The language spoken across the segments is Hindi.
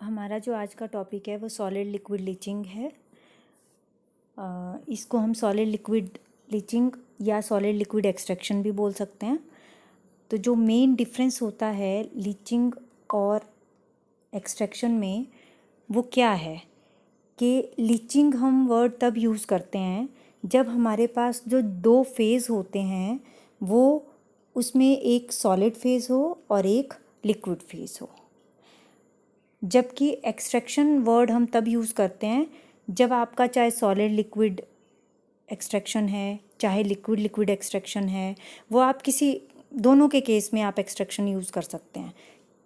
हमारा जो आज का टॉपिक है वो सॉलिड लिक्विड लीचिंग है। इसको हम सॉलिड लिक्विड लीचिंग या सॉलिड लिक्विड एक्सट्रैक्शन भी बोल सकते हैं। तो जो मेन डिफरेंस होता है लीचिंग और एक्सट्रैक्शन में वो क्या है कि लीचिंग हम वर्ड तब यूज़ करते हैं जब हमारे पास जो दो फेज़ होते हैं वो उसमें एक सॉलिड फेज़ हो और एक लिक्विड फेज़ हो। जबकि एक्सट्रैक्शन वर्ड हम तब यूज़ करते हैं जब आपका चाहे सॉलिड लिक्विड एक्सट्रैक्शन है चाहे लिक्विड लिक्विड एक्सट्रैक्शन है, वो आप किसी दोनों के केस में आप एक्सट्रैक्शन यूज़ कर सकते हैं।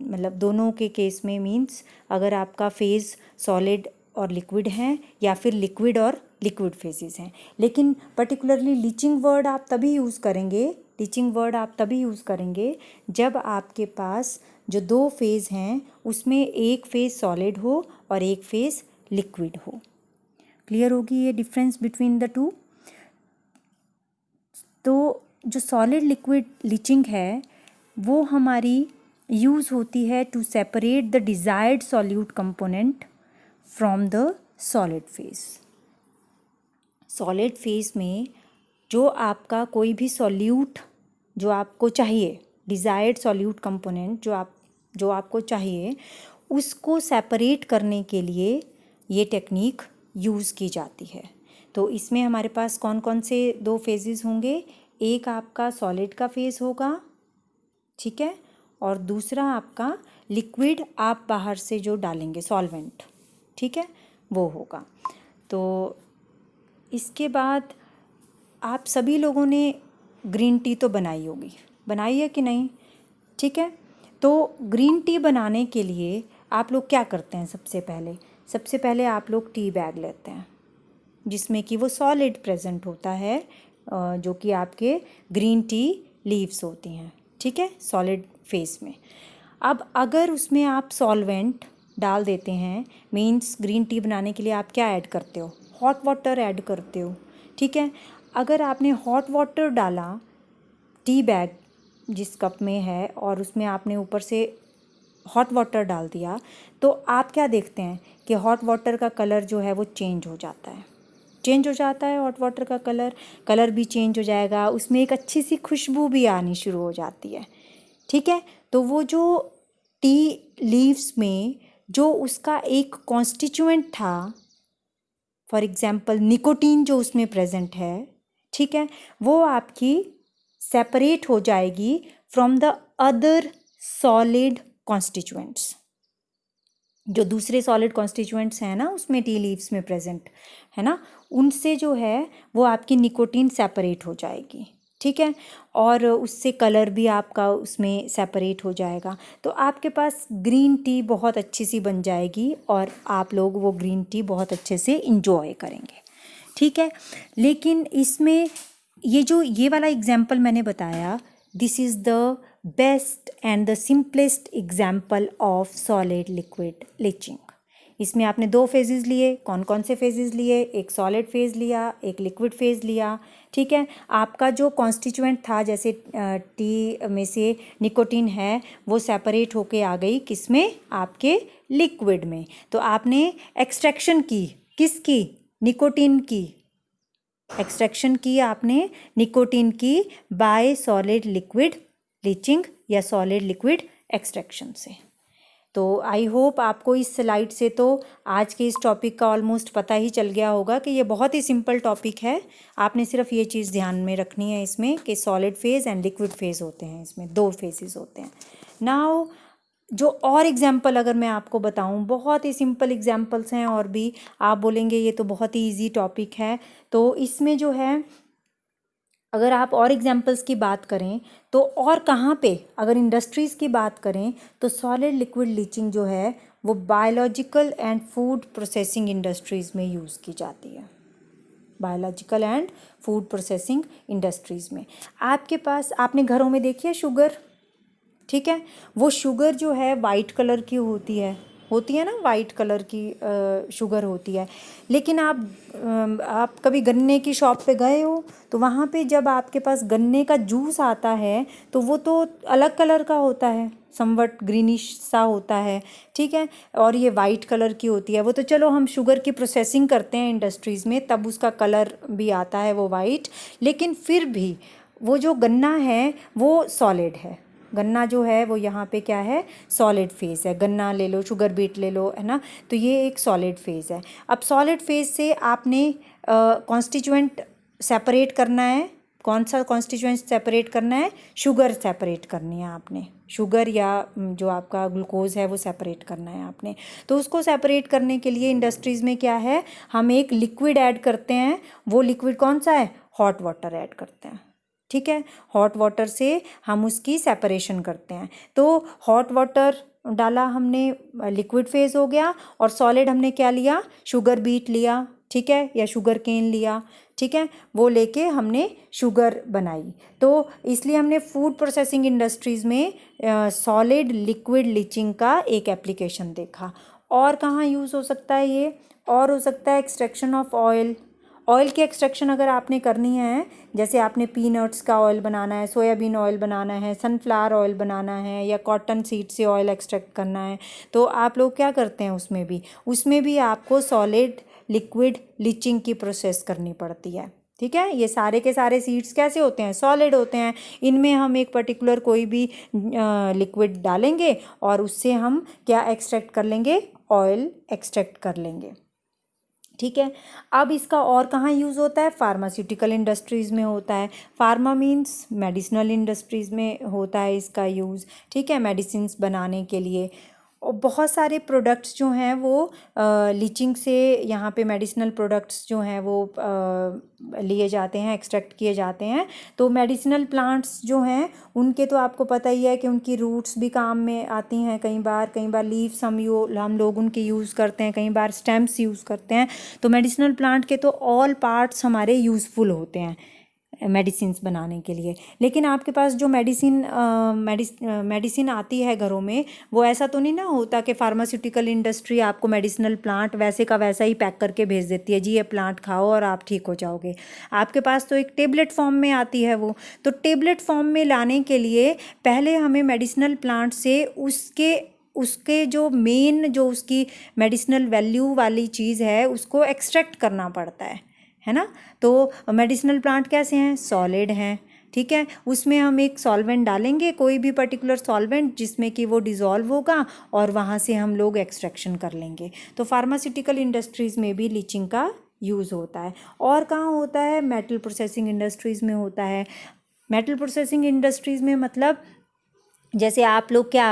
मतलब दोनों के केस में मीन्स अगर आपका फेज़ सॉलिड और लिक्विड हैं या फिर लिक्विड और लिक्विड फेजेस हैं। लेकिन पर्टिकुलरली लीचिंग वर्ड आप तभी यूज़ करेंगे जब आपके पास जो दो फेज़ हैं उसमें एक फेज़ सॉलिड हो और एक फेज़ लिक्विड हो। क्लियर होगी ये डिफरेंस बिटवीन द टू। तो जो सॉलिड लिक्विड लीचिंग है वो हमारी यूज़ होती है to separate the desired solute component from the solid phase. Solid phase में जो आपका कोई भी सॉल्यूट जो आपको चाहिए, डिज़ायर्ड सॉल्यूट कंपोनेंट जो आपको चाहिए, उसको सेपरेट करने के लिए ये टेक्निक यूज़ की जाती है। तो इसमें हमारे पास कौन कौन से दो फेजेस होंगे, एक आपका सॉलिड का फेज़ होगा, ठीक है, और दूसरा आपका लिक्विड आप बाहर से जो डालेंगे सॉल्वेंट, ठीक है, वो होगा। तो इसके बाद आप सभी लोगों ने ग्रीन टी तो बनाई है कि नहीं, ठीक है। तो ग्रीन टी बनाने के लिए आप लोग क्या करते हैं, सबसे पहले आप लोग टी बैग लेते हैं जिसमें कि वो सॉलिड प्रेजेंट होता है, जो कि आपके ग्रीन टी लीव्स होती हैं, ठीक है, सॉलिड फेस में। अब अगर उसमें आप सॉल्वेंट डाल देते हैं, मीन्स ग्रीन टी बनाने के लिए आप क्या ऐड करते हो, हॉट वाटर ऐड करते हो, ठीक है। अगर आपने हॉट वाटर डाला टी बैग जिस कप में है और उसमें आपने ऊपर से हॉट वाटर डाल दिया, तो आप क्या देखते हैं कि हॉट वाटर का कलर जो है वो चेंज हो जाता है हॉट वाटर का कलर भी चेंज हो जाएगा, उसमें एक अच्छी सी खुशबू भी आनी शुरू हो जाती है, ठीक है। तो वो जो टी लीव्स में जो उसका एक कॉन्स्टिट्यूएंट था, फॉर एग्जांपल निकोटीन जो उसमें प्रेजेंट है, ठीक है, वो आपकी सेपरेट हो जाएगी from the other solid constituents. जो दूसरे सॉलिड कॉन्स्टिट्यूएंट्स हैं ना उसमें टी लीव्स में प्रेजेंट है ना, उनसे जो है वो आपकी निकोटीन सेपरेट हो जाएगी, ठीक है, और उससे कलर भी आपका उसमें सेपरेट हो जाएगा। तो आपके पास ग्रीन टी बहुत अच्छी सी बन जाएगी और आप लोग वो ग्रीन टी बहुत अच्छे से इंजॉय करेंगे, ठीक है। लेकिन इसमें ये वाला एग्जाम्पल मैंने बताया, this is the best and the simplest example of solid liquid leaching. इसमें आपने दो फेजेस लिए, कौन कौन से फेजेस लिए, एक सॉलिड फेज़ लिया, एक लिक्विड फेज़ लिया, ठीक है। आपका जो कॉन्स्टिट्यूएंट था, जैसे टी में से निकोटीन है वो सेपरेट होके आ गई किसमें, आपके लिक्विड में। तो आपने एक्सट्रैक्शन की किसकी, निकोटीन की एक्सट्रैक्शन की आपने, निकोटीन की, बाय सॉलिड लिक्विड लीचिंग या सॉलिड लिक्विड एक्सट्रैक्शन से। तो आई होप आपको इस स्लाइड से तो आज के इस टॉपिक का ऑलमोस्ट पता ही चल गया होगा कि ये बहुत ही सिंपल टॉपिक है। आपने सिर्फ ये चीज़ ध्यान में रखनी है इसमें कि solid phase and liquid phase होते हैं, इसमें दो फेजेस होते हैं। नाउ जो और एग्जाम्पल अगर मैं आपको बताऊं, बहुत ही सिंपल एग्जाम्पल्स हैं और भी आप बोलेंगे ये तो बहुत ही इजी टॉपिक है। तो इसमें जो है अगर आप और एग्जाम्पल्स की बात करें तो और कहाँ पे, अगर इंडस्ट्रीज़ की बात करें तो सॉलिड लिक्विड लीचिंग जो है वो biological and food processing industries में यूज़ की जाती है, biological and food processing industries में। आपके पास आपने घरों में देखी है शुगर, ठीक है, वो शुगर जो है वाइट कलर की होती है ना, वाइट कलर की शुगर होती है। लेकिन आप कभी गन्ने की शॉप पे गए हो तो वहाँ पे जब आपके पास गन्ने का जूस आता है तो वो तो अलग कलर का होता है, समवट ग्रीनिश सा होता है, ठीक है, और ये वाइट कलर की होती है। वो तो चलो हम शुगर की प्रोसेसिंग करते हैं इंडस्ट्रीज़ में, तब उसका कलर भी आता है वो वाइट, लेकिन फिर भी वो जो गन्ना है वो सॉलिड है। गन्ना जो है वो यहाँ पे क्या है, सॉलिड फेज़ है। गन्ना ले लो, शुगर बीट ले लो, है ना, तो ये एक सॉलिड फेज़ है। अब सॉलिड फेज़ से आपने कॉन्स्टिट्यूएंट सेपरेट करना है। कौन सा कॉन्स्टिट्यूएंट सेपरेट करना है? शुगर सेपरेट करनी है आपने, शुगर या जो आपका ग्लूकोज है वो सेपरेट करना है आपने। तो उसको सेपरेट करने के लिए इंडस्ट्रीज़ में क्या है, हम एक लिक्विड ऐड करते हैं। वो लिक्विड कौन सा है? हॉट वाटर ऐड करते हैं, ठीक है। हॉट वाटर से हम उसकी सेपरेशन करते हैं। तो हॉट वाटर डाला हमने, लिक्विड फेज़ हो गया, और सॉलिड हमने क्या लिया? शुगर बीट लिया, ठीक है, या शुगर केन लिया, ठीक है, वो लेके हमने शुगर बनाई। तो इसलिए हमने फूड प्रोसेसिंग इंडस्ट्रीज़ में सॉलिड लिक्विड लीचिंग का एक एप्लीकेशन देखा। और कहाँ यूज़ हो सकता है ये? और हो सकता है एक्सट्रैक्शन ऑफ ऑयल। ऑयल की एक्सट्रैक्शन अगर आपने करनी है, जैसे आपने पीनट्स का ऑयल बनाना है, सोयाबीन ऑयल बनाना है, सनफ्लावर ऑयल बनाना है, या कॉटन सीड से ऑयल एक्सट्रैक्ट करना है, तो आप लोग क्या करते हैं उसमें भी आपको सॉलिड लिक्विड लीचिंग की प्रोसेस करनी पड़ती है, ठीक है। ये सारे के सारे सीड्स कैसे होते हैं? सॉलिड होते हैं। इनमें हम एक पर्टिकुलर कोई भी लिक्विड डालेंगे और उससे हम क्या एक्सट्रैक्ट कर लेंगे? ऑयल एक्सट्रैक्ट कर लेंगे, ठीक है। अब इसका और कहाँ यूज़ होता है? फार्मास्यूटिकल इंडस्ट्रीज़ में होता है। फार्मा मीन्स मेडिसिनल इंडस्ट्रीज़ में होता है इसका यूज़, ठीक है, मेडिसिन्स बनाने के लिए। और बहुत सारे प्रोडक्ट्स जो हैं वो लीचिंग से, यहाँ पे मेडिसिनल प्रोडक्ट्स जो हैं वो लिए जाते हैं, एक्सट्रैक्ट किए जाते हैं। तो मेडिसिनल प्लांट्स जो हैं उनके तो आपको पता ही है कि उनकी रूट्स भी काम में आती हैं, कई बार लीव्स हम लोग उनके यूज़ करते हैं, कई बार स्टेम्स यूज़ करते हैं। तो मेडिसिनल प्लांट के तो ऑल पार्ट्स हमारे यूज़फुल होते हैं मेडिसिन्स बनाने के लिए। लेकिन आपके पास जो मेडिसिन आती है घरों में, वो ऐसा तो नहीं ना होता कि फार्मास्यूटिकल इंडस्ट्री आपको मेडिसिनल प्लांट वैसे का वैसा ही पैक करके भेज देती है, जी ये प्लांट खाओ और आप ठीक हो जाओगे। आपके पास तो एक टेबलेट फॉर्म में आती है वो। तो टेबलेट फॉर्म में लाने के लिए पहले हमें मेडिसिनल प्लांट से उसके जो मेन जो उसकी मेडिसिनल वैल्यू वाली चीज़ है उसको एक्सट्रैक्ट करना पड़ता है ना। तो मेडिसिनल प्लांट कैसे हैं? सॉलिड हैं, ठीक है। उसमें हम एक सॉल्वेंट डालेंगे, कोई भी पर्टिकुलर सॉल्वेंट, जिसमें कि वो डिज़ोल्व होगा और वहाँ से हम लोग एक्सट्रैक्शन कर लेंगे। तो फार्मास्यूटिकल इंडस्ट्रीज़ में भी लीचिंग का यूज़ होता है। और कहाँ होता है? मेटल प्रोसेसिंग इंडस्ट्रीज़ में होता है। मेटल प्रोसेसिंग इंडस्ट्रीज़ में मतलब जैसे आप लोग क्या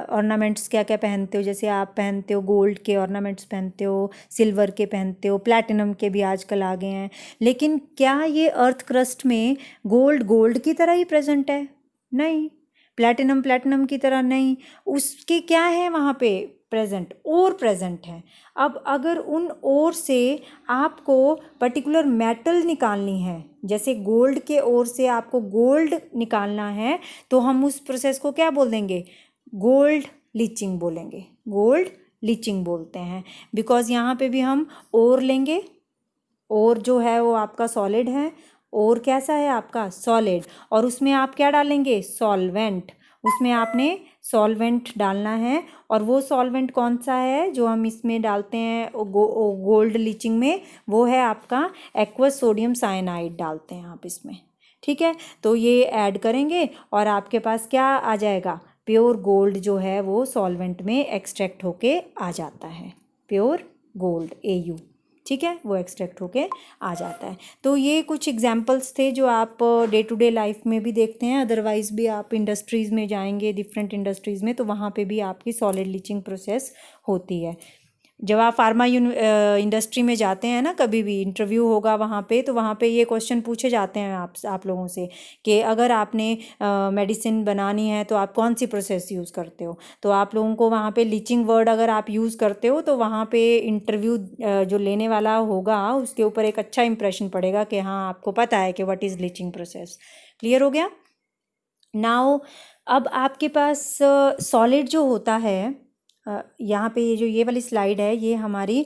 ऑर्नामेंट्स क्या क्या पहनते हो? जैसे आप पहनते हो गोल्ड के ऑर्नामेंट्स पहनते हो, सिल्वर के पहनते हो, प्लैटिनम के भी आजकल आ गए हैं। लेकिन क्या ये अर्थ क्रस्ट में गोल्ड की तरह ही प्रेजेंट है? नहीं। प्लैटिनम की तरह नहीं। उसके क्या है वहाँ पे प्रेजेंट? और प्रेजेंट है। अब अगर उन ओर से आपको पर्टिकुलर मेटल निकालनी है, जैसे गोल्ड के ओर से आपको गोल्ड निकालना है, तो हम उस प्रोसेस को क्या बोल देंगे? गोल्ड लीचिंग बोलेंगे, गोल्ड लीचिंग बोलते हैं। बिकॉज यहाँ पे भी हम ओर लेंगे, ओर जो है वो आपका सॉलिड है, और कैसा है आपका? सॉलिड। और उसमें आप क्या डालेंगे? सॉल्वेंट। उसमें आपने सॉल्वेंट डालना है, और वो सॉल्वेंट कौन सा है जो हम इसमें डालते हैं गोल्ड लीचिंग में? वो है आपका एक्वस सोडियम साइनाइड डालते हैं आप इसमें, ठीक है। तो ये ऐड करेंगे और आपके पास क्या आ जाएगा? प्योर गोल्ड जो है वो सॉल्वेंट में एक्सट्रैक्ट होके आ जाता है, प्योर गोल्ड AU, ठीक है, वो एक्सट्रैक्ट होके आ जाता है। तो ये कुछ एग्जांपल्स थे जो आप डे टू डे लाइफ में भी देखते हैं। अदरवाइज़ भी आप इंडस्ट्रीज़ में जाएंगे, डिफरेंट इंडस्ट्रीज़ में, तो वहाँ पे भी आपकी सॉलिड लीचिंग प्रोसेस होती है। जब आप फार्मा इंडस्ट्री में जाते हैं ना, कभी भी इंटरव्यू होगा वहाँ पे, तो वहाँ पे ये क्वेश्चन पूछे जाते हैं आप लोगों से कि अगर आपने मेडिसिन बनानी है तो आप कौन सी प्रोसेस यूज़ करते हो। तो आप लोगों को वहाँ पे लीचिंग वर्ड अगर आप यूज़ करते हो तो वहाँ पे इंटरव्यू जो लेने वाला होगा उसके ऊपर एक अच्छा इंप्रेशन पड़ेगा कि हाँ आपको पता है कि what is leaching process. Clear हो गया? नाउ अब आपके पास सॉलिड जो होता है, यहाँ पे ये वाली स्लाइड है, ये हमारी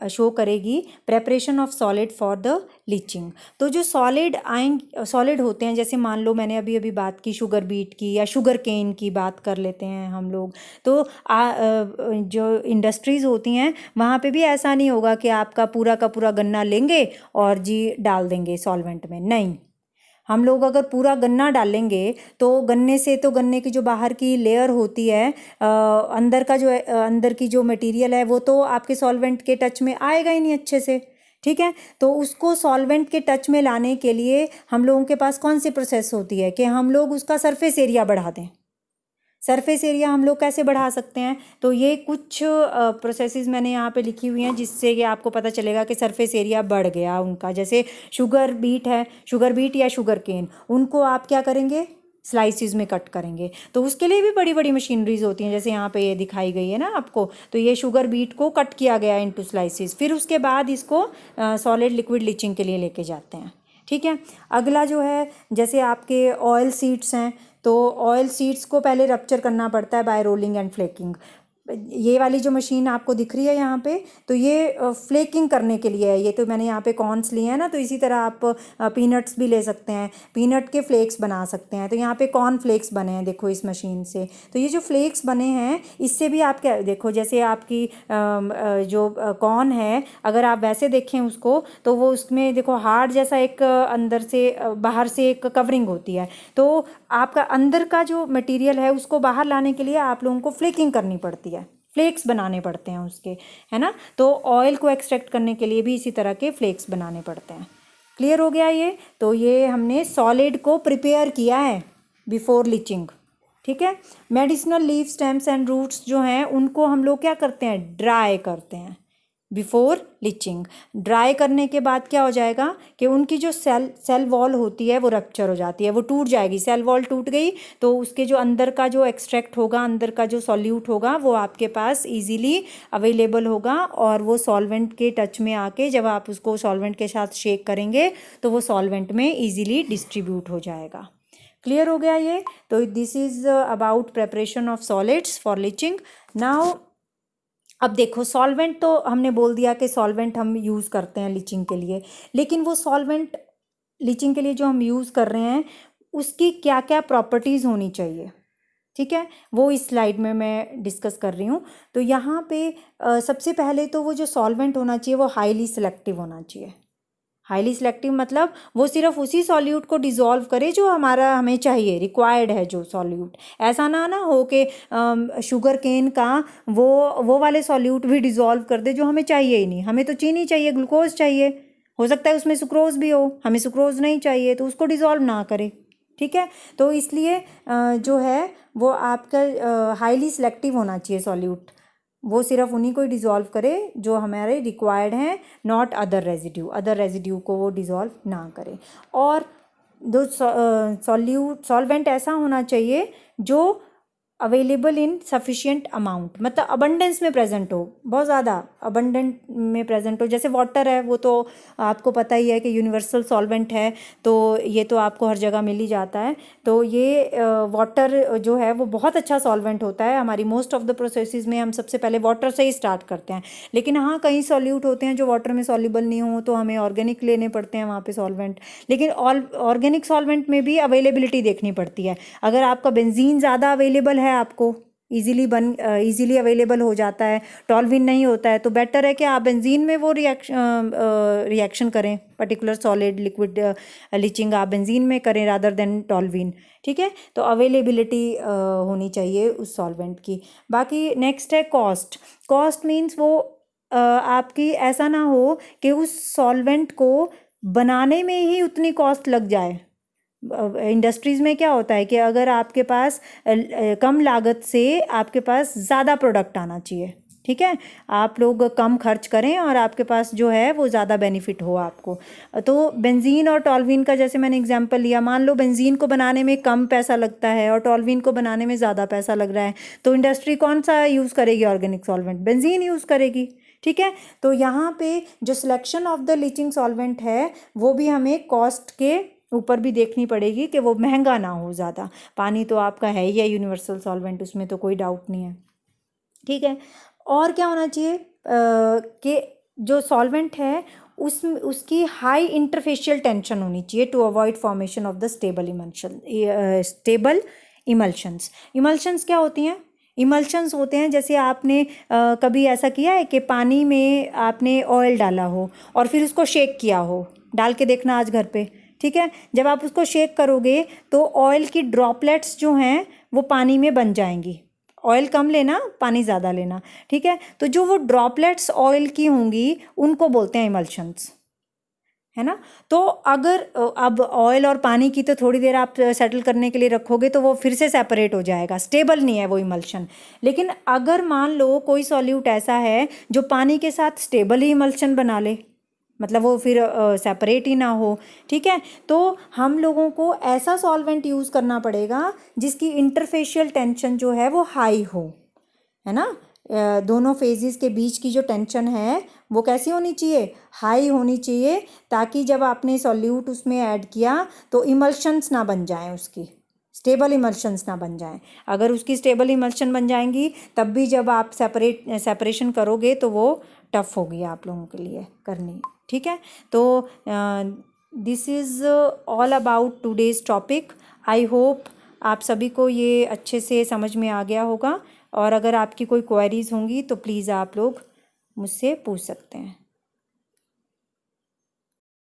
शो करेगी preparation of solid for the leaching. तो जो सॉलिड होते हैं, जैसे मान लो मैंने अभी बात की शुगर बीट की या शुगर केन की बात कर लेते हैं हम लोग। तो जो इंडस्ट्रीज़ होती हैं वहाँ पे भी ऐसा नहीं होगा कि आपका पूरा का पूरा गन्ना लेंगे और जी डाल देंगे सॉल्वेंट में, नहीं। हम लोग अगर पूरा गन्ना डालेंगे तो गन्ने से तो गन्ने की जो बाहर की लेयर होती है, अंदर की जो मटेरियल है वो तो आपके सॉल्वेंट के टच में आएगा ही नहीं अच्छे से, ठीक है। तो उसको सॉल्वेंट के टच में लाने के लिए हम लोगों के पास कौन सी प्रोसेस होती है कि हम लोग उसका सरफेस एरिया बढ़ा दें। सरफेस एरिया हम लोग कैसे बढ़ा सकते हैं, तो ये कुछ प्रोसेसेस मैंने यहाँ पे लिखी हुई हैं जिससे कि आपको पता चलेगा कि सरफेस एरिया बढ़ गया उनका। जैसे शुगर बीट या शुगर केन, उनको आप क्या करेंगे, स्लाइसिस में कट करेंगे। तो उसके लिए भी बड़ी बड़ी मशीनरीज होती हैं, जैसे यहाँ पे ये दिखाई गई है ना आपको। तो ये शुगर बीट को कट किया गया इनटू स्लाइसिस, फिर उसके बाद इसको सॉलिड लिक्विड लीचिंग के लिए लेके जाते हैं, ठीक है। अगला जो है, जैसे आपके ऑयल सीड्स हैं, तो ऑयल सीड्स को पहले रप्चर करना पड़ता है बाय रोलिंग एंड फ्लेकिंग। ये वाली जो मशीन आपको दिख रही है यहाँ पे, तो ये फ्लेकिंग करने के लिए है। ये तो मैंने यहाँ पे कॉर्न्स लिए हैं ना, तो इसी तरह आप पीनट्स भी ले सकते हैं, पीनट के फ्लेक्स बना सकते हैं। तो यहाँ पे कॉर्न फ्लेक्स बने हैं देखो इस मशीन से। तो ये जो फ्लेक्स बने हैं इससे भी आप क्या देखो, जैसे आपकी जो कॉर्न है, अगर आप वैसे देखें उसको तो वो उसमें देखो हार्ड जैसा एक अंदर से बाहर से एक कवरिंग होती है। तो आपका अंदर का जो मटेरियल है उसको बाहर लाने के लिए आप लोगों को फ्लेकिंग करनी पड़ती है, फ्लेक्स बनाने पड़ते हैं उसके, है ना। तो ऑयल को एक्सट्रैक्ट करने के लिए भी इसी तरह के फ्लेक्स बनाने पड़ते हैं। क्लियर हो गया ये। तो ये हमने सॉलिड को प्रिपेयर किया है बिफोर लीचिंग, ठीक है। Medicinal leave stems and roots जो हैं उनको हम लोग क्या करते हैं, ड्राई करते हैं बिफोर लीचिंग। ड्राई करने के बाद क्या हो जाएगा कि उनकी जो सेल वॉल होती है वो रप्चर हो जाती है, वो टूट जाएगी। सेल वॉल टूट गई तो उसके जो अंदर का जो एक्सट्रैक्ट होगा, अंदर का जो सॉल्यूट होगा वो आपके पास इजीली अवेलेबल होगा, और वो सॉल्वेंट के टच में आके जब आप उसको सॉल्वेंट के साथ शेक करेंगे तो वो सॉल्वेंट में इजीली डिस्ट्रीब्यूट हो जाएगा। क्लियर हो गया ये। तो this is about preparation of solids for leaching. Now अब देखो, सॉल्वेंट तो हमने बोल दिया कि सॉल्वेंट हम यूज़ करते हैं लीचिंग के लिए, लेकिन वो सॉल्वेंट लीचिंग के लिए जो हम यूज़ कर रहे हैं उसकी क्या क्या प्रॉपर्टीज़ होनी चाहिए, ठीक है, वो इस स्लाइड में मैं डिस्कस कर रही हूँ। तो यहाँ पे सबसे पहले तो वो जो सॉल्वेंट होना चाहिए वो हाईली सिलेक्टिव होना चाहिए। हाईली सिलेक्टिव मतलब वो सिर्फ उसी सॉल्यूट को डिज़ोल्व करे जो हमें चाहिए, रिक्वायर्ड है जो सॉल्यूट। ऐसा ना हो कि शुगर केन का वो वाले सॉल्यूट भी डिज़ोल्व कर दे जो हमें चाहिए ही नहीं। हमें तो चीनी चाहिए, ग्लूकोज चाहिए, हो सकता है उसमें सुक्रोज भी हो, हमें सुक्रोज नहीं चाहिए, तो उसको डिज़ोल्व ना करे, ठीक है। तो इसलिए जो है वो आपका हाईली सिलेक्टिव होना चाहिए सॉल्यूट। वो सिर्फ उन्हीं को ही डिज़ोल्व करे जो हमारे रिक्वायर्ड हैं, नॉट अदर रेजिड्यू को वो डिज़ोल्व ना करे। और दो सॉल्वेंट ऐसा होना चाहिए जो अवेलेबल इन सफिशिएंट अमाउंट, मतलब अबंडेंस में प्रेजेंट हो, बहुत ज़्यादा अबंडेंट में प्रेजेंट हो। जैसे वाटर है, वो तो आपको पता ही है कि यूनिवर्सल सॉल्वेंट है, तो ये तो आपको हर जगह मिल ही जाता है। तो ये वाटर जो है वो बहुत अच्छा सॉल्वेंट होता है। हमारी मोस्ट ऑफ द प्रोसेसेस में हम सबसे पहले वाटर से ही स्टार्ट करते हैं, लेकिन हाँ कई सॉल्यूट होते हैं जो वाटर में सॉल्युबल नहीं हो, तो हमें ऑर्गेनिक लेने पड़ते हैं वहाँ पे सॉल्वेंट। लेकिन ऑर्गेनिक सॉल्वेंट में भी अवेलेबिलिटी देखनी पड़ती है। अगर आपका बेंजीन ज़्यादा अवेलेबल है, आपको इजीली अवेलेबल हो जाता है, टॉल्विन नहीं होता है, तो बेटर है कि आप बेंजीन में वो रिएक्शन करें, पर्टिकुलर सॉलिड लिक्विड लीचिंग आप बेंजीन में करें रादर देन टॉल्विन, ठीक है। तो अवेलेबिलिटी होनी चाहिए उस सॉल्वेंट की। बाकी नेक्स्ट है कॉस्ट मीन्स वो आपकी ऐसा ना हो कि उस सॉल्वेंट को बनाने में ही उतनी कॉस्ट लग जाए। इंडस्ट्रीज़ में क्या होता है कि अगर आपके पास कम लागत से आपके पास ज़्यादा प्रोडक्ट आना चाहिए, ठीक है, आप लोग कम खर्च करें और आपके पास जो है वो ज़्यादा बेनिफिट हो आपको। तो बेंजीन और टॉल्विन का जैसे मैंने एग्जांपल लिया, मान लो बेंजीन को बनाने में कम पैसा लगता है और टॉल्विन को बनाने में ज़्यादा पैसा लग रहा है, तो इंडस्ट्री कौन सा यूज़ करेगी ऑर्गेनिक सॉल्वेंट? बेंजीन यूज़ करेगी, ठीक है। तो यहाँ पे जो selection of the leaching solvent है वो भी हमें कॉस्ट के ऊपर भी देखनी पड़ेगी कि वो महंगा ना हो ज़्यादा। पानी तो आपका है ही है यूनिवर्सल सॉल्वेंट, उसमें तो कोई डाउट नहीं है। ठीक है। और क्या होना चाहिए कि जो सॉल्वेंट है उसकी हाई इंटरफेशियल टेंशन होनी चाहिए to avoid formation of the stable emulsions. Emulsions क्या होती हैं? इमल्शंस होते हैं जैसे आपने कभी ऐसा किया है कि पानी में आपने ऑयल डाला हो और फिर उसको शेक किया हो, डाल के देखना आज घर पे, ठीक है। जब आप उसको शेक करोगे तो ऑयल की ड्रॉपलेट्स जो हैं वो पानी में बन जाएंगी। ऑयल कम लेना, पानी ज़्यादा लेना, ठीक है। तो जो वो ड्रॉपलेट्स ऑयल की होंगी उनको बोलते हैं इमल्शंस, है ना। तो अगर अब ऑयल और पानी की तो थोड़ी देर आप सेटल करने के लिए रखोगे तो वो फिर से सेपरेट हो जाएगा, स्टेबल नहीं है वो इमल्शन। लेकिन अगर मान लो कोई सॉल्यूट ऐसा है जो पानी के साथ स्टेबल ही इमल्शन बना ले, मतलब वो फिर सेपरेट ही ना हो, ठीक है, तो हम लोगों को ऐसा सॉल्वेंट यूज़ करना पड़ेगा जिसकी इंटरफेशियल टेंशन जो है वो हाई हो, है ना। दोनों फेजेस के बीच की जो टेंशन है वो कैसी होनी चाहिए? हाई होनी चाहिए, ताकि जब आपने सॉल्यूट उसमें ऐड किया तो इमल्शंस ना बन जाएं, उसकी स्टेबल इमल्शंस ना बन जाएं। अगर उसकी स्टेबल इमल्शन बन जाएंगी तब भी जब आप सेपरेशन करोगे तो वो टफ होगी आप लोगों के लिए करनी, ठीक है। तो this is all about today's topic. I hope आप सभी को ये अच्छे से समझ में आ गया होगा, और अगर आपकी कोई क्वेरीज़ होंगी तो प्लीज़ आप लोग मुझसे पूछ सकते हैं।